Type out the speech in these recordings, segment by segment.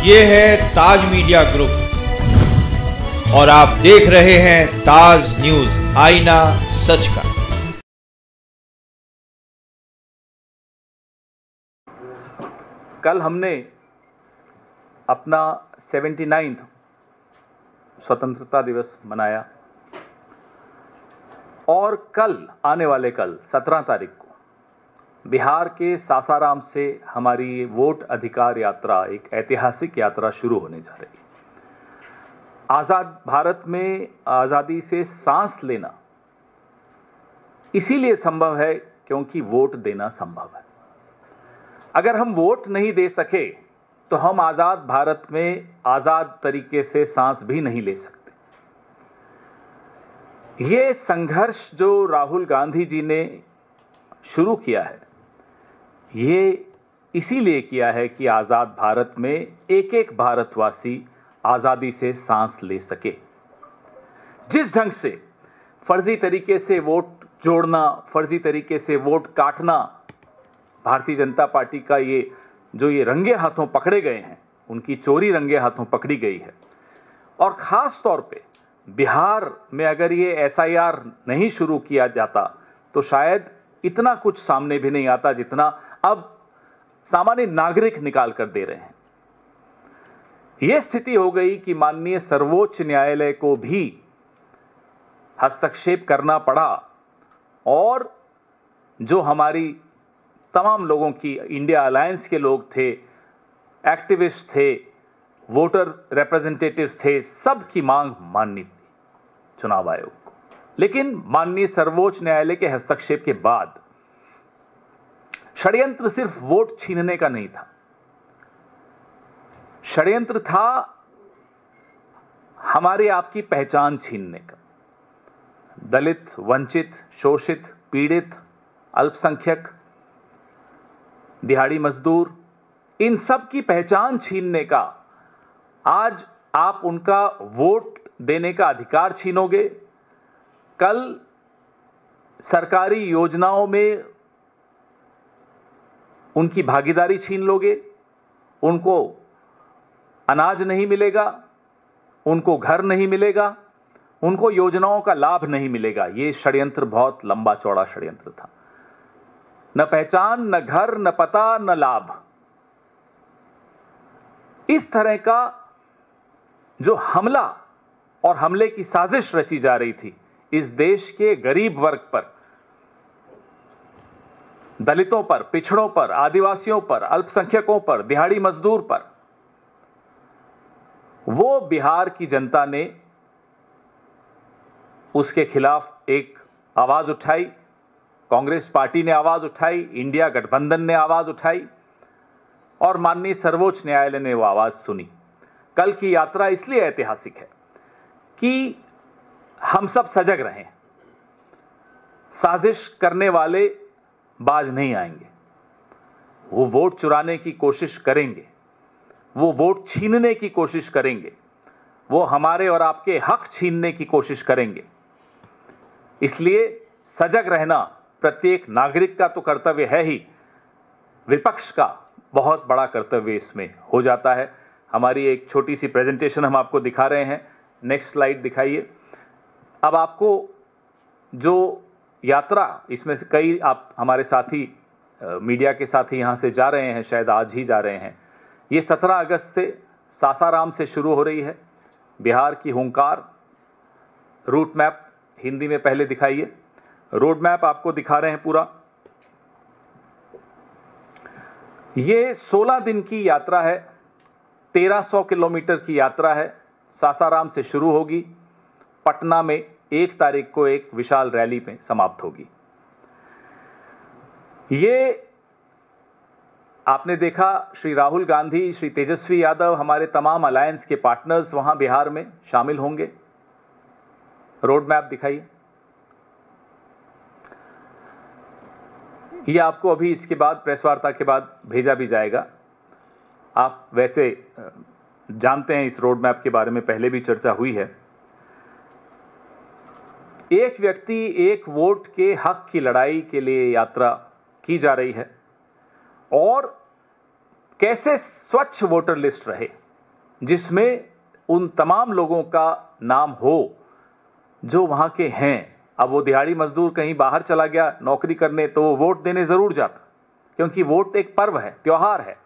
ये है ताज media group और आप देख रहे हैं ताज न्यूज, आईना सच का। कल हमने अपना 79th स्वतंत्रता दिवस मनाया और कल आने वाले कल 17 तारीख को बिहार के सासाराम से हमारी वोट अधिकार यात्रा, एक ऐतिहासिक यात्रा शुरू होने जा रही है। आजाद भारत में आजादी से सांस लेना इसीलिए संभव है क्योंकि वोट देना संभव है। अगर हम वोट नहीं दे सके तो हम आजाद भारत में आजाद तरीके से सांस भी नहीं ले सकते। ये संघर्ष जो राहुल गांधी जी ने शुरू किया है, ये इसीलिए किया है कि आजाद भारत में एक एक भारतवासी आजादी से सांस ले सके। जिस ढंग से फर्जी तरीके से वोट जोड़ना, फर्जी तरीके से वोट काटना, भारतीय जनता पार्टी का ये रंगे हाथों पकड़े गए हैं, उनकी चोरी रंगे हाथों पकड़ी गई है। और खास तौर पे बिहार में अगर ये एसआईआर नहीं शुरू किया जाता तो शायद इतना कुछ सामने भी नहीं आता जितना अब सामान्य नागरिक निकाल कर दे रहे हैं। यह स्थिति हो गई कि माननीय सर्वोच्च न्यायालय को भी हस्तक्षेप करना पड़ा और जो हमारी तमाम लोगों की, इंडिया अलायंस के लोग थे, एक्टिविस्ट थे, वोटर रिप्रेजेंटेटिव्स थे, सब की मांग माननी पड़ी चुनाव आयोग को। लेकिन माननीय सर्वोच्च न्यायालय के हस्तक्षेप के बाद षड्यंत्र सिर्फ वोट छीनने का नहीं था, षड्यंत्र था हमारे आपकी पहचान छीनने का। दलित, वंचित, शोषित, पीड़ित, अल्पसंख्यक, दिहाड़ी मजदूर, इन सब की पहचान छीनने का। आज आप उनका वोट देने का अधिकार छीनोगे, कल सरकारी योजनाओं में उनकी भागीदारी छीन लोगे, उनको अनाज नहीं मिलेगा, उनको घर नहीं मिलेगा, उनको योजनाओं का लाभ नहीं मिलेगा। यह षड्यंत्र बहुत लंबा चौड़ा षड्यंत्र था। न पहचान, न घर, न पता, न लाभ। इस तरह का जो हमला और हमले की साजिश रची जा रही थी इस देश के गरीब वर्ग पर, दलितों पर, पिछड़ों पर, आदिवासियों पर, अल्पसंख्यकों पर, दिहाड़ी मजदूर पर, वो बिहार की जनता ने उसके खिलाफ एक आवाज उठाई। कांग्रेस पार्टी ने आवाज उठाई, इंडिया गठबंधन ने आवाज उठाई और माननीय सर्वोच्च न्यायालय ने वो आवाज सुनी। कल की यात्रा इसलिए ऐतिहासिक है कि हम सब सजग रहें। साजिश करने वाले बाज नहीं आएंगे, वो वोट चुराने की कोशिश करेंगे, वो वोट छीनने की कोशिश करेंगे, वो हमारे और आपके हक छीनने की कोशिश करेंगे। इसलिए सजग रहना प्रत्येक नागरिक का तो कर्तव्य है ही, विपक्ष का बहुत बड़ा कर्तव्य इसमें हो जाता है। हमारी एक छोटी सी प्रेजेंटेशन हम आपको दिखा रहे हैं। नेक्स्ट स्लाइड दिखाइए। अब आपको जो यात्रा, इसमें से कई आप हमारे साथी, मीडिया के साथी यहां से जा रहे हैं, शायद आज ही जा रहे हैं। ये 17 अगस्त से सासाराम से शुरू हो रही है। बिहार की हुंकार, रूट मैप हिंदी में पहले दिखाइए। रोड मैप आपको दिखा रहे हैं पूरा। ये 16 दिन की यात्रा है, 1300 किलोमीटर की यात्रा है। सासाराम से शुरू होगी, पटना में 1 तारीख को एक विशाल रैली में समाप्त होगी। ये आपने देखा, श्री राहुल गांधी, श्री तेजस्वी यादव, हमारे तमाम अलायंस के पार्टनर्स वहां बिहार में शामिल होंगे। रोड मैप दिखाइए। ये आपको अभी इसके बाद प्रेस वार्ता के बाद भेजा भी जाएगा। आप वैसे जानते हैं इस रोड मैप के बारे में, पहले भी चर्चा हुई है। एक व्यक्ति एक वोट के हक की लड़ाई के लिए यात्रा की जा रही है और कैसे स्वच्छ वोटर लिस्ट रहे, जिसमें उन तमाम लोगों का नाम हो जो वहां के हैं। अब वो दिहाड़ी मजदूर कहीं बाहर चला गया नौकरी करने तो वो वोट देने जरूर जाता, क्योंकि वोट एक पर्व है, त्योहार है।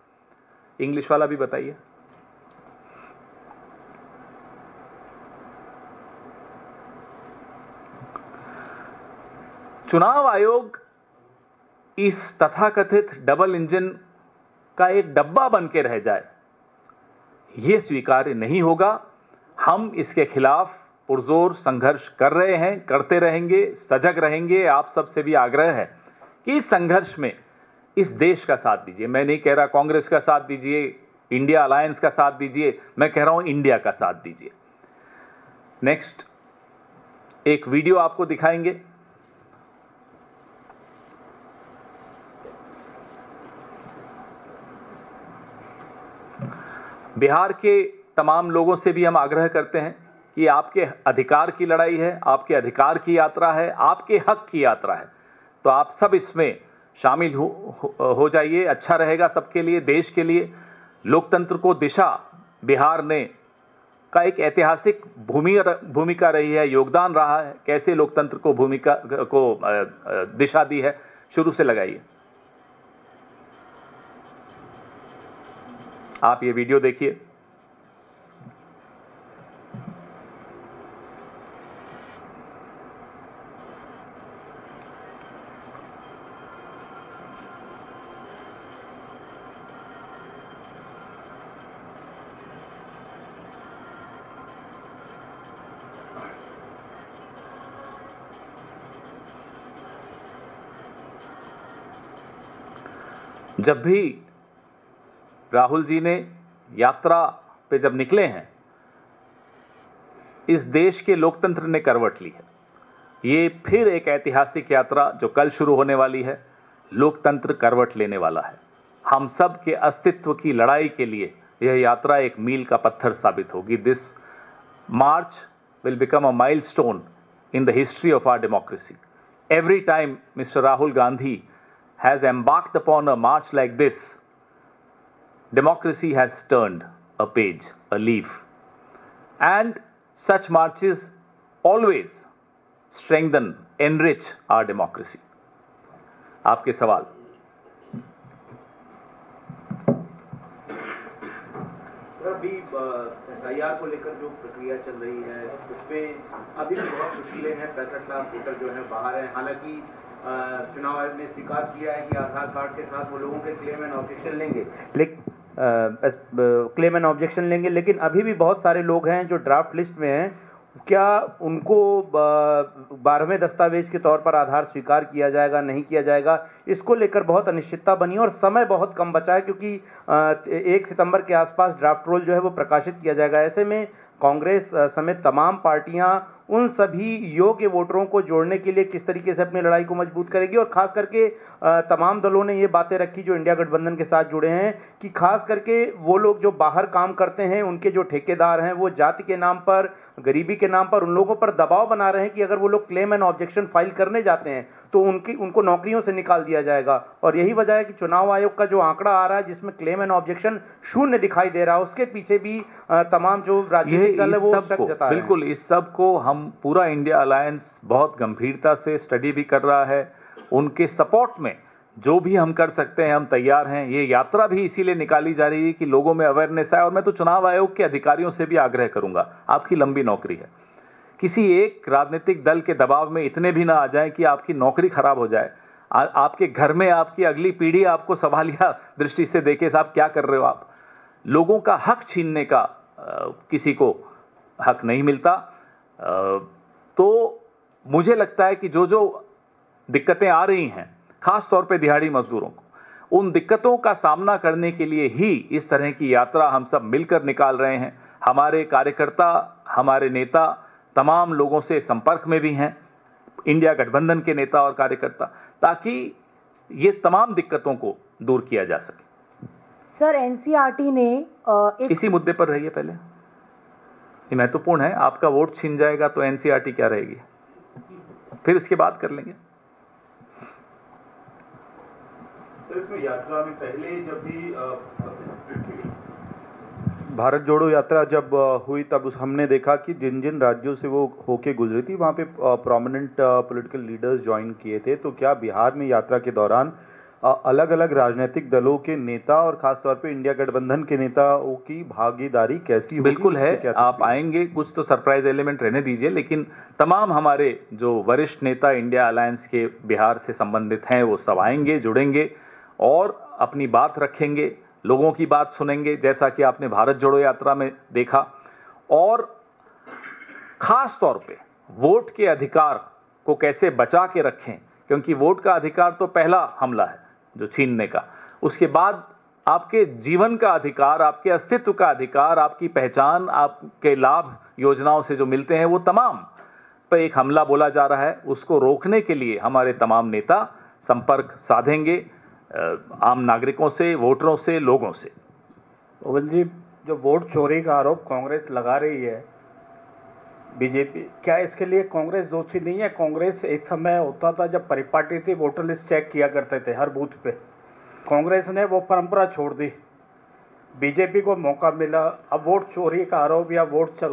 इंग्लिश वाला भी बताइए। चुनाव आयोग इस तथाकथित डबल इंजन का एक डब्बा बन के रह जाए, यह स्वीकार्य नहीं होगा। हम इसके खिलाफ पुरजोर संघर्ष कर रहे हैं, करते रहेंगे, सजग रहेंगे। आप सबसे भी आग्रह है कि इस संघर्ष में इस देश का साथ दीजिए। मैं नहीं कह रहा कांग्रेस का साथ दीजिए, इंडिया अलायंस का साथ दीजिए, मैं कह रहा हूं इंडिया का साथ दीजिए। नेक्स्ट एक वीडियो आपको दिखाएंगे। बिहार के तमाम लोगों से भी हम आग्रह करते हैं कि आपके अधिकार की लड़ाई है, आपके अधिकार की यात्रा है, आपके हक की यात्रा है, तो आप सब इसमें शामिल हो जाइए। अच्छा रहेगा सबके लिए, देश के लिए। लोकतंत्र को दिशा बिहार ने का एक ऐतिहासिक भूमिका रही है, योगदान रहा है। कैसे लोकतंत्र को भूमिका को दिशा दी है, शुरू से लगाइए। आप ये वीडियो देखिए। जब भी राहुल जी ने यात्रा पे जब निकले हैं, इस देश के लोकतंत्र ने करवट ली है। ये फिर एक ऐतिहासिक यात्रा जो कल शुरू होने वाली है, लोकतंत्र करवट लेने वाला है। हम सब के अस्तित्व की लड़ाई के लिए यह यात्रा एक मील का पत्थर साबित होगी। This March will become a milestone in the history of our democracy. Every time Mr. Rahul Gandhi has embarked upon a march like this, democracy has turned a page, a leaf. And such marches always strengthen, enrich our democracy. आपके सवाल। अभी SIR को लेकर जो प्रक्रिया चल रही है उसमें अभी भी बहुत मुश्किलें हैं। 65 लाख वोटर जो है बाहर हैं। हालांकि चुनाव आयोग ने स्वीकार किया है कि आधार कार्ड के साथ वो लोगों के क्लेम एंड ऑब्जेक्शन लेंगे, लेकिन अभी भी बहुत सारे लोग हैं जो ड्राफ्ट लिस्ट में हैं। क्या उनको 12वें दस्तावेज के तौर पर आधार स्वीकार किया जाएगा, नहीं किया जाएगा, इसको लेकर बहुत अनिश्चितता बनी और समय बहुत कम बचा है, क्योंकि 1 सितंबर के आसपास ड्राफ्ट रोल जो है वो प्रकाशित किया जाएगा। ऐसे में कांग्रेस समेत तमाम पार्टियां उन सभी योग्य वोटरों को जोड़ने के लिए किस तरीके से अपनी लड़ाई को मजबूत करेगी। और खास करके तमाम दलों ने ये बातें रखी जो इंडिया गठबंधन के साथ जुड़े हैं कि खास करके वो लोग जो बाहर काम करते हैं, उनके जो ठेकेदार हैं, वो जाति के नाम पर, गरीबी के नाम पर उन लोगों पर दबाव बना रहे हैं कि अगर वो लोग क्लेम एंड ऑब्जेक्शन फाइल करने जाते हैं तो उनको नौकरियों से निकाल दिया जाएगा। और यही वजह है कि चुनाव आयोग का जो आंकड़ा आ रहा है जिसमें क्लेम एंड ऑब्जेक्शन 0 दिखाई दे रहा है, उसके पीछे भी तमाम जो राजनीतिक दल है वो शक जता रहे हैं। बिल्कुल, इस सब को हम पूरा इंडिया अलायंस बहुत गंभीरता से स्टडी भी कर रहा है। उनके सपोर्ट में जो भी हम कर सकते हैं हम तैयार हैं। ये यात्रा भी इसीलिए निकाली जा रही है कि लोगों में अवेयरनेस आए। और मैं तो चुनाव आयोग के अधिकारियों से भी आग्रह करूंगा, आपकी लंबी नौकरी है, किसी एक राजनीतिक दल के दबाव में इतने भी ना आ जाए कि आपकी नौकरी खराब हो जाए। आपके घर में आपकी अगली पीढ़ी आपको सवालिया दृष्टि से देखे, साहब क्या कर रहे हो आप। लोगों का हक छीनने का किसी को हक नहीं मिलता। तो मुझे लगता है कि जो जो दिक्कतें आ रही हैं, खास तौर पे दिहाड़ी मजदूरों को, उन दिक्कतों का सामना करने के लिए ही इस तरह की यात्रा हम सब मिलकर निकाल रहे हैं। हमारे कार्यकर्ता, हमारे नेता तमाम लोगों से संपर्क में भी हैं, इंडिया गठबंधन के नेता और कार्यकर्ता, ताकि ये तमाम दिक्कतों को दूर किया जा सके। सर, एनसीईआरटी ने इसी मुद्दे पर रहिए पहले, ये महत्वपूर्ण है। आपका वोट छीन जाएगा तो एनसीईआरटी क्या रहेगी, फिर इसके बाद कर लेंगे। तो इसमें यात्रा में पहले जब भी भारत जोड़ो यात्रा जब हुई तब हमने देखा कि जिन जिन राज्यों से वो होके गुजरी थी वहाँ पे प्रोमिनेंट पॉलिटिकल लीडर्स ज्वाइन किए थे, तो क्या बिहार में यात्रा के दौरान अलग अलग राजनीतिक दलों के नेता और खासतौर पे इंडिया गठबंधन के नेताओं की भागीदारी कैसी होगी? बिल्कुल है, आप आएंगे, कुछ तो सरप्राइज एलिमेंट रहने दीजिए, लेकिन तमाम हमारे जो वरिष्ठ नेता इंडिया अलायंस के बिहार से संबंधित हैं वो सब आएंगे, जुड़ेंगे और अपनी बात रखेंगे, लोगों की बात सुनेंगे, जैसा कि आपने भारत जोड़ो यात्रा में देखा। और खास तौर पे वोट के अधिकार को कैसे बचा के रखें, क्योंकि वोट का अधिकार तो पहला हमला है जो छीनने का, उसके बाद आपके जीवन का अधिकार, आपके अस्तित्व का अधिकार, आपकी पहचान, आपके लाभ योजनाओं से जो मिलते हैं वो तमाम पर एक हमला बोला जा रहा है। उसको रोकने के लिए हमारे तमाम नेता संपर्क साधेंगे आम नागरिकों से, वोटरों से, लोगों से। पवन जी, जो वोट चोरी का आरोप कांग्रेस लगा रही है बीजेपी, क्या इसके लिए कांग्रेस दोषी नहीं है? कांग्रेस एक समय होता था जब परिपाटी थी, वोटर लिस्ट चेक किया करते थे हर बूथ पे। कांग्रेस ने वो परंपरा छोड़ दी, बीजेपी को मौका मिला। अब वोट चोरी का आरोप या वोट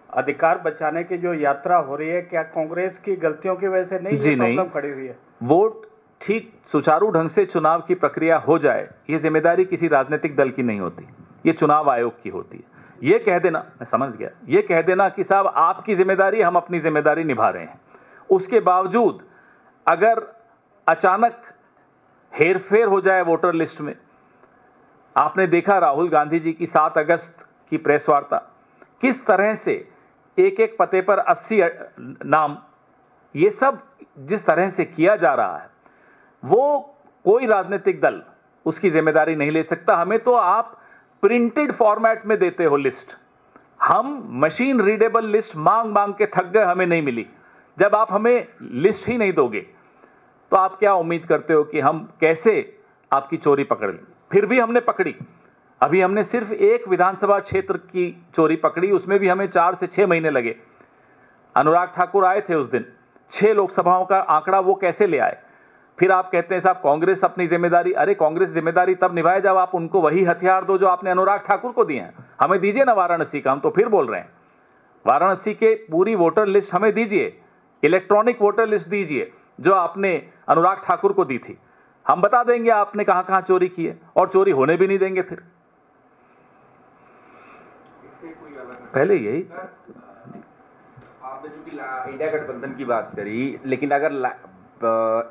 अधिकार बचाने की जो यात्रा हो रही है, क्या कांग्रेस की गलतियों की वजह से नहीं जी नहीं, खड़ी हुई है? वोट ठीक सुचारू ढंग से चुनाव की प्रक्रिया हो जाए, ये जिम्मेदारी किसी राजनीतिक दल की नहीं होती, ये चुनाव आयोग की होती है। ये कह देना, मैं समझ गया, ये कह देना कि साहब आपकी जिम्मेदारी, हम अपनी जिम्मेदारी निभा रहे हैं, उसके बावजूद अगर अचानक हेरफेर हो जाए वोटर लिस्ट में। आपने देखा राहुल गांधी जी की 7 अगस्त की प्रेस वार्ता, किस तरह से एक एक पते पर 80 नाम, ये सब जिस तरह से किया जा रहा है, वो कोई राजनीतिक दल उसकी जिम्मेदारी नहीं ले सकता। हमें तो आप प्रिंटेड फॉर्मेट में देते हो लिस्ट, हम मशीन रीडेबल लिस्ट मांग मांग के थक गए, हमें नहीं मिली। जब आप हमें लिस्ट ही नहीं दोगे तो आप क्या उम्मीद करते हो कि हम कैसे आपकी चोरी पकड़ लें? फिर भी हमने पकड़ी। अभी हमने सिर्फ एक विधानसभा क्षेत्र की चोरी पकड़ी, उसमें भी हमें 4 से 6 महीने लगे। अनुराग ठाकुर आए थे उस दिन, 6 लोकसभाओं का आंकड़ा वो कैसे ले आए? फिर आप कहते हैं साहब कांग्रेस अपनी जिम्मेदारी, अरे कांग्रेस जिम्मेदारी तब निभाए जब आप उनको वही हथियार दो जो आपने अनुराग ठाकुर को दिए हैं। हमें दीजिए ना वाराणसी का, हम तो फिर बोल रहे हैं वाराणसी के पूरी वोटर लिस्ट हमें दीजिए, इलेक्ट्रॉनिक वोटर लिस्ट दीजिए जो आपने अनुराग ठाकुर को दी थी। हम बता देंगे आपने कहां कहां चोरी की है, और चोरी होने भी नहीं देंगे। फिर पहले यही आपने चूंकि इंडिया गठबंधन की बात करी, लेकिन अगर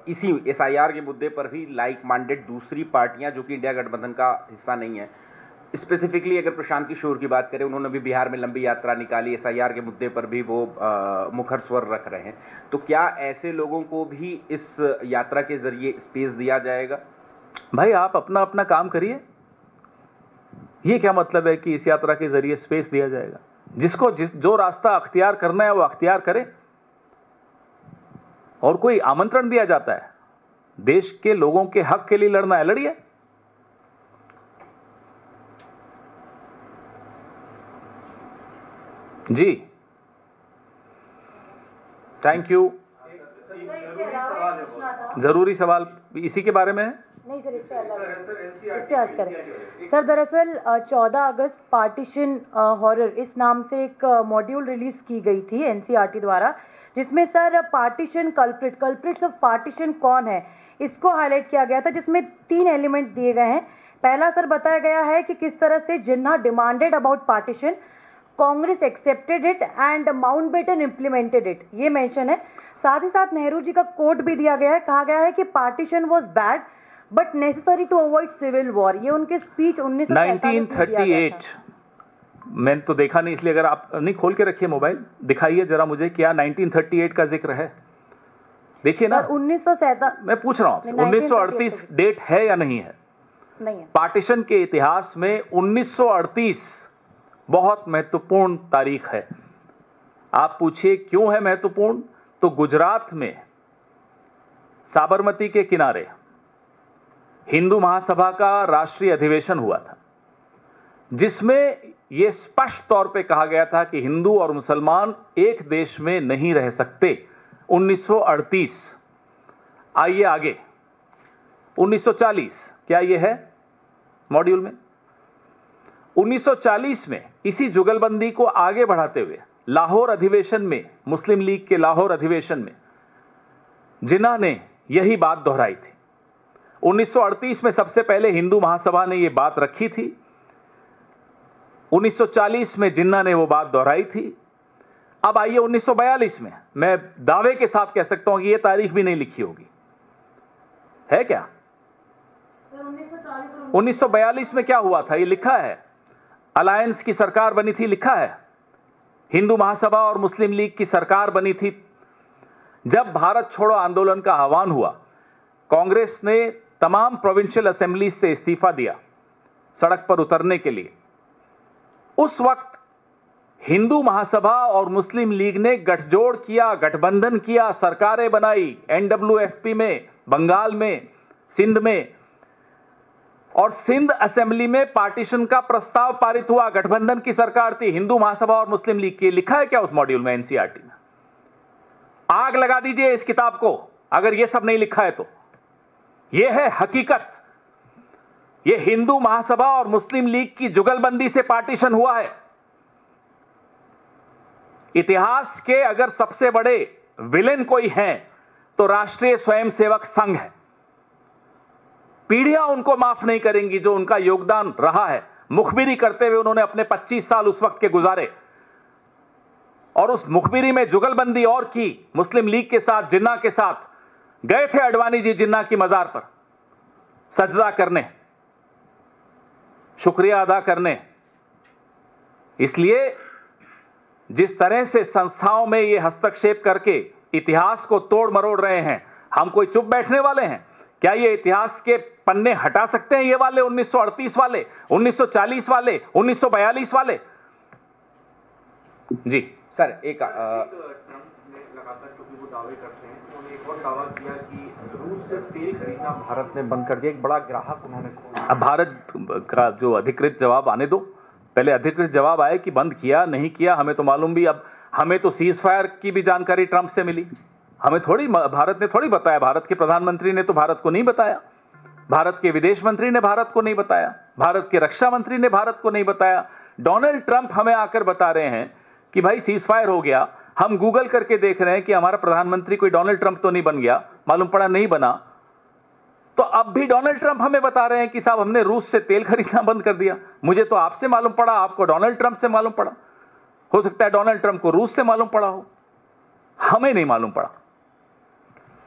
इसी SIR के मुद्दे पर भी लाइक माइंडेड दूसरी पार्टियां जो कि इंडिया गठबंधन का हिस्सा नहीं है, स्पेसिफिकली अगर प्रशांत किशोर की बात करें, उन्होंने भी बिहार में लंबी यात्रा निकाली, SIR के मुद्दे पर भी वो मुखर स्वर रख रहे हैं, तो क्या ऐसे लोगों को भी इस यात्रा के जरिए स्पेस दिया जाएगा? भाई आप अपना अपना काम करिए, ये क्या मतलब है कि इस यात्रा के जरिए स्पेस दिया जाएगा? जिसको जो रास्ता अख्तियार करना है वो अख्तियार करे, और कोई आमंत्रण दिया जाता है देश के लोगों के हक के लिए लड़ना है, लड़िए। जी थैंक यू। जरूरी सवाल इसी के बारे में है? नहीं सर, इससे हट करें सर। दरअसल 14 अगस्त पार्टीशन हॉरर इस नाम से एक मॉड्यूल रिलीज की गई थी NCERT द्वारा, जिसमें sir partition culprits of partition कौन है इसको हाईलाइट किया गया था, जिसमें 3 एलिमेंट्स दिए गए हैं। पहला सर बताया गया है कि किस तरह से Jinnah demanded about partition, Congress accepted it and Mountbatten implemented it, ये मेंशन है। साथ ही साथ नेहरू जी का कोट भी दिया गया है, कहा गया है कि partition was bad but necessary to avoid civil war. ये उनके स्पीच 1938 मैंने तो देखा नहीं, इसलिए अगर आप नहीं खोल के रखिए मोबाइल, दिखाइए जरा मुझे क्या 1938 का जिक्र है। देखिए ना 1937, मैं पूछ रहा हूं 1938 डेट है या नहीं है? नहीं है। पार्टीशन के इतिहास में 1938 बहुत महत्वपूर्ण तारीख है। आप पूछिए क्यों है महत्वपूर्ण, तो गुजरात में साबरमती के किनारे हिंदू महासभा का राष्ट्रीय अधिवेशन हुआ था, जिसमें यह स्पष्ट तौर पे कहा गया था कि हिंदू और मुसलमान एक देश में नहीं रह सकते। 1938। आइए आगे 1940, क्या यह है मॉड्यूल में? 1940 में इसी जुगलबंदी को आगे बढ़ाते हुए लाहौर अधिवेशन में, मुस्लिम लीग के लाहौर अधिवेशन में जिन्ना ने यही बात दोहराई थी। 1938 में सबसे पहले हिंदू महासभा ने यह बात रखी थी। 1940 में जिन्ना ने वो बात दोहराई थी। अब आइए 1942 में, मैं दावे के साथ कह सकता हूं कि यह तारीख भी नहीं लिखी होगी, है क्या? 1942 में क्या हुआ था, ये लिखा है। अलायंस की सरकार बनी थी, लिखा है। हिंदू महासभा और मुस्लिम लीग की सरकार बनी थी। जब भारत छोड़ो आंदोलन का आह्वान हुआ, कांग्रेस ने तमाम प्रोविंशियल असेंबलीज से इस्तीफा दिया सड़क पर उतरने के लिए। उस वक्त हिंदू महासभा और मुस्लिम लीग ने गठजोड़ किया, गठबंधन किया, सरकारें बनाई, एनडब्ल्यूएफपी में, बंगाल में, सिंध में, और सिंध असेंबली में पार्टीशन का प्रस्ताव पारित हुआ। गठबंधन की सरकार थी, हिंदू महासभा और मुस्लिम लीग की। लिखा है क्या उस मॉड्यूल में, एनसीईआरटी में? आग लगा दीजिए इस किताब को अगर यह सब नहीं लिखा है तो। यह है हकीकत। यह हिंदू महासभा और मुस्लिम लीग की जुगलबंदी से पार्टीशन हुआ है। इतिहास के अगर सबसे बड़े विलेन कोई हैं तो राष्ट्रीय स्वयंसेवक संघ है। पीढ़ियां उनको माफ नहीं करेंगी जो उनका योगदान रहा है। मुखबिरी करते हुए उन्होंने अपने 25 साल उस वक्त के गुजारे, और उस मुखबिरी में जुगलबंदी और की। मुस्लिम लीग के साथ, जिन्ना के साथ गए थे अडवाणी जी जिन्ना की मजार पर सजदा करने, शुक्रिया अदा करने। इसलिए जिस तरह से संस्थाओं में ये हस्तक्षेप करके इतिहास को तोड़ मरोड़ रहे हैं, हम कोई चुप बैठने वाले हैं? क्या ये इतिहास के पन्ने हटा सकते हैं? ये वाले 1938 वाले, 1940 वाले, 1942 वाले? जी सर, एक ट्रंप ने लगातार, क्योंकि वो दावे करते हैं, उन्होंने एक और दावा किया कि रूस से तेल खरीदना भारत ने बंद कर दिया। एक बड़ा ग्राहक उन्होंने खोला। अब भारत का जो अधिकृत जवाब आने दो, पहले अधिकृत जवाब आए कि बंद किया नहीं किया, हमें तो मालूम भी। अब हमें तो सीज फायर की भी जानकारी ट्रंप से मिली, हमें थोड़ी, भारत ने थोड़ी बताया। भारत के प्रधानमंत्री ने तो भारत को नहीं बताया, भारत के विदेश मंत्री ने भारत को नहीं बताया, भारत के रक्षा मंत्री ने भारत को नहीं बताया। डोनाल्ड ट्रंप हमें आकर बता रहे हैं कि भाई सीज फायर हो गया। हम गूगल करके देख रहे हैं कि हमारा प्रधानमंत्री कोई डोनाल्ड ट्रंप तो नहीं बन गया, मालूम पड़ा नहीं बना। तो अब भी डोनाल्ड ट्रंप हमें बता रहे हैं कि साहब हमने रूस से तेल खरीदना बंद कर दिया। मुझे तो आपसे मालूम पड़ा, आपको डोनाल्ड ट्रंप से मालूम पड़ा, हो सकता है डोनाल्ड ट्रंप को रूस से मालूम पड़ा हो, हमें नहीं मालूम पड़ा।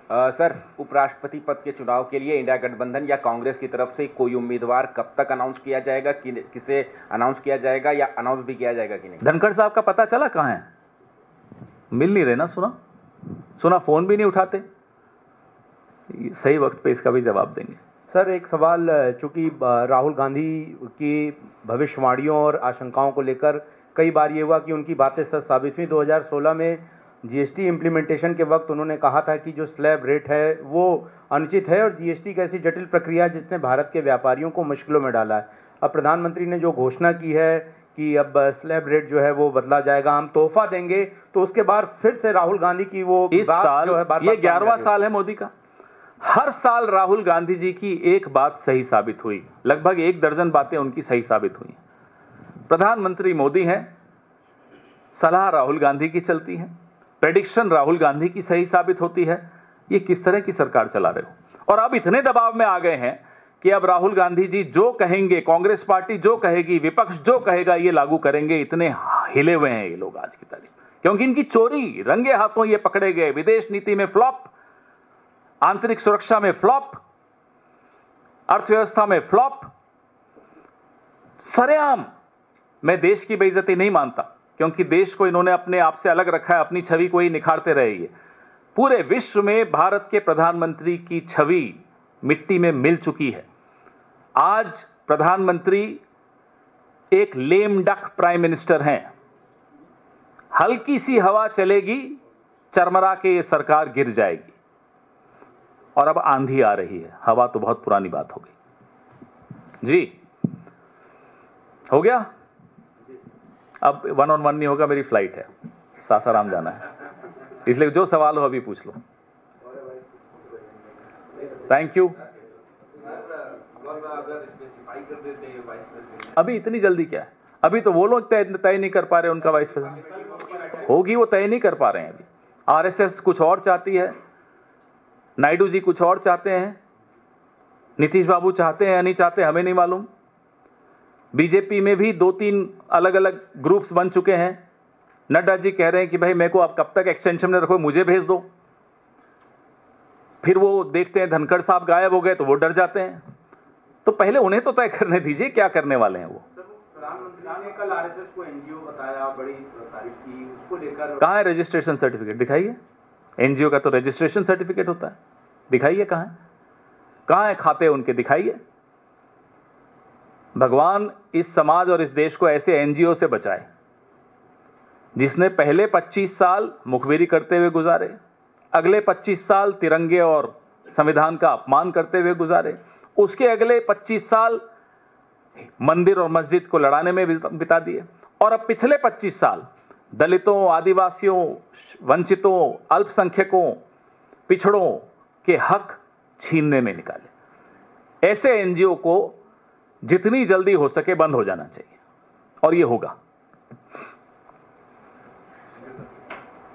सर, उपराष्ट्रपति पद के चुनाव के लिए इंडिया गठबंधन या कांग्रेस की तरफ से कोई उम्मीदवार कब तक अनाउंस किया जाएगा, किसे अनाउंस किया जाएगा या अनाउंस भी किया जाएगा कि नहीं? धनखड़ साहब का पता चला कहां है? मिल नहीं रहे ना, सुना फोन भी नहीं उठाते। सही वक्त पे इसका भी जवाब देंगे। सर, एक सवाल, चूंकि राहुल गांधी की भविष्यवाणियों और आशंकाओं को लेकर कई बार ये हुआ कि उनकी बातें सच साबित हुई। 2016 में जीएसटी इम्प्लीमेंटेशन के वक्त उन्होंने कहा था कि जो स्लैब रेट है वो अनुचित है, और जीएसटी एक ऐसी जटिल प्रक्रिया जिसने भारत के व्यापारियों को मुश्किलों में डाला है। अब प्रधानमंत्री ने जो घोषणा की है कि अब स्लैब रेट जो है वो बदला जाएगा, हम तोहफा देंगे, तो उसके बाद फिर से राहुल गांधी की वो इस साल जो है बार ये 11वां साल है मोदी का। हर साल राहुल गांधी जी की एक बात सही साबित हुई, लगभग 1 दर्जन बातें उनकी सही साबित हुई। प्रधानमंत्री मोदी हैं, सलाह राहुल गांधी की चलती है, प्रेडिक्शन राहुल गांधी की सही साबित होती है। ये किस तरह की सरकार चला रहे हो? और अब इतने दबाव में आ गए हैं कि अब राहुल गांधी जी जो कहेंगे, कांग्रेस पार्टी जो कहेगी, विपक्ष जो कहेगा, ये लागू करेंगे। इतने हिले हुए हैं ये लोग आज की तारीख, क्योंकि इनकी चोरी रंगे हाथों ये पकड़े गए। विदेश नीति में फ्लॉप, आंतरिक सुरक्षा में फ्लॉप, अर्थव्यवस्था में फ्लॉप, सरेआम। मैं देश की बेइज्जती नहीं मानता, क्योंकि देश को इन्होंने अपने आप से अलग रखा है, अपनी छवि को ही निखारते रहे। ये पूरे विश्व में भारत के प्रधानमंत्री की छवि मिट्टी में मिल चुकी है। आज प्रधानमंत्री एक लेम डक प्राइम मिनिस्टर हैं। हल्की सी हवा चलेगी, चरमरा के ये सरकार गिर जाएगी। और अब आंधी आ रही है, हवा तो बहुत पुरानी बात हो गई। जी हो गया, अब 1-on-1 नहीं होगा, मेरी फ्लाइट है, सासाराम जाना है, इसलिए जो सवाल हो अभी पूछ लो। Thank you. अगर स्पेसिफाई कर देते हैं वाइस प्रेसिडेंट। अभी इतनी जल्दी क्या है? अभी तो वो लोग तय नहीं कर पा रहे उनका वाइस प्रेसिडेंट होगी, वो तय नहीं कर पा रहे हैं। अभी आरएसएस कुछ और चाहती है, नायडू जी कुछ और चाहते हैं, नीतीश बाबू चाहते हैं या नहीं चाहते हमें नहीं मालूम। बीजेपी में भी 2-3 अलग अलग ग्रुप्स बन चुके हैं। नड्डा जी कह रहे हैं कि भाई मेरे को आप कब तक एक्सटेंशन में रखो, मुझे भेज दो। फिर वो देखते हैं धनखड़ साहब गायब हो गए तो वो डर जाते हैं। तो पहले उन्हें तो तय करने दीजिए क्या करने वाले हैं वो। प्रधानमंत्री ने कल आरएसएस को एनजीओ बताया, बड़ी तारीफ की, उसको लेकर कहाँ है रजिस्ट्रेशन सर्टिफिकेट? दिखाइए। एनजीओ का तो रजिस्ट्रेशन सर्टिफिकेट होता है, दिखाइए कहाँ है, कहाँ है खाते उनके, दिखाइए। भगवान इस समाज और इस देश को ऐसे एनजीओ से बचाए जिसने पहले 25 साल मुखबिरी करते हुए गुजारे, अगले 25 साल तिरंगे और संविधान का अपमान करते हुए गुजारे, उसके अगले 25 साल मंदिर और मस्जिद को लड़ाने में बिता दिए, और अब पिछले 25 साल दलितों, आदिवासियों, वंचितों, अल्पसंख्यकों, पिछड़ों के हक छीनने में निकाले। ऐसे एनजीओ को जितनी जल्दी हो सके बंद हो जाना चाहिए, और ये होगा।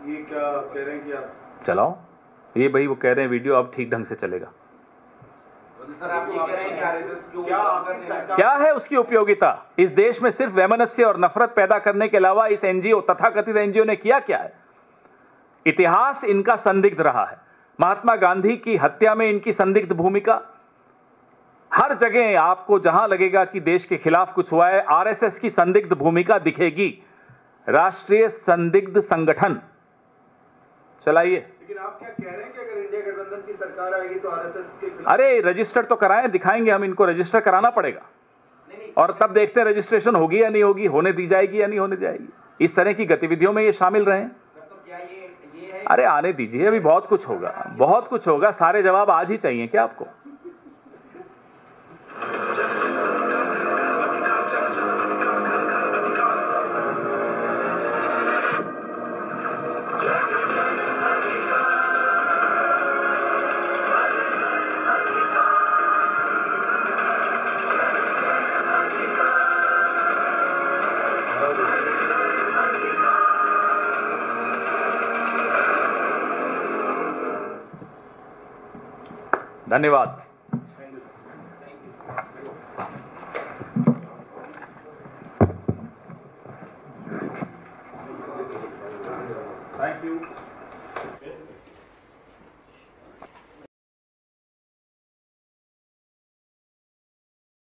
ये क्या कह रहे हैं कि आप चलाओ ये भाई, वो कह रहे हैं वीडियो अब ठीक ढंग से चलेगा। सर आप ये कह रहे हैं कि आरएसएस को क्या है उसकी उपयोगिता? इस देश में सिर्फ वैमनस्य और नफरत पैदा करने के अलावा इस एनजीओ, तथाकथित एनजीओ ने किया क्या है? इतिहास इनका संदिग्ध रहा है। महात्मा गांधी की हत्या में इनकी संदिग्ध भूमिका, हर जगह आपको जहां लगेगा कि देश के खिलाफ कुछ हुआ है, आरएसएस की संदिग्ध भूमिका दिखेगी। राष्ट्रीय संदिग्ध संगठन चलाइए। लेकिन आप क्या कह रहे हैं कि अगर इंडिया गठबंधन की सरकार आएगी तो आरएसएस के खिलाफ? अरे रजिस्टर तो कराएं, दिखाएंगे हम, इनको रजिस्टर कराना पड़ेगा, और तब देखते हैं रजिस्ट्रेशन होगी या नहीं होगी, होने दी जाएगी या नहीं होने जाएगी। इस तरह की गतिविधियों में ये शामिल रहे। अरे आने दीजिए, अभी बहुत कुछ होगा, बहुत कुछ होगा। सारे जवाब आज ही चाहिए क्या आपको? धन्यवाद।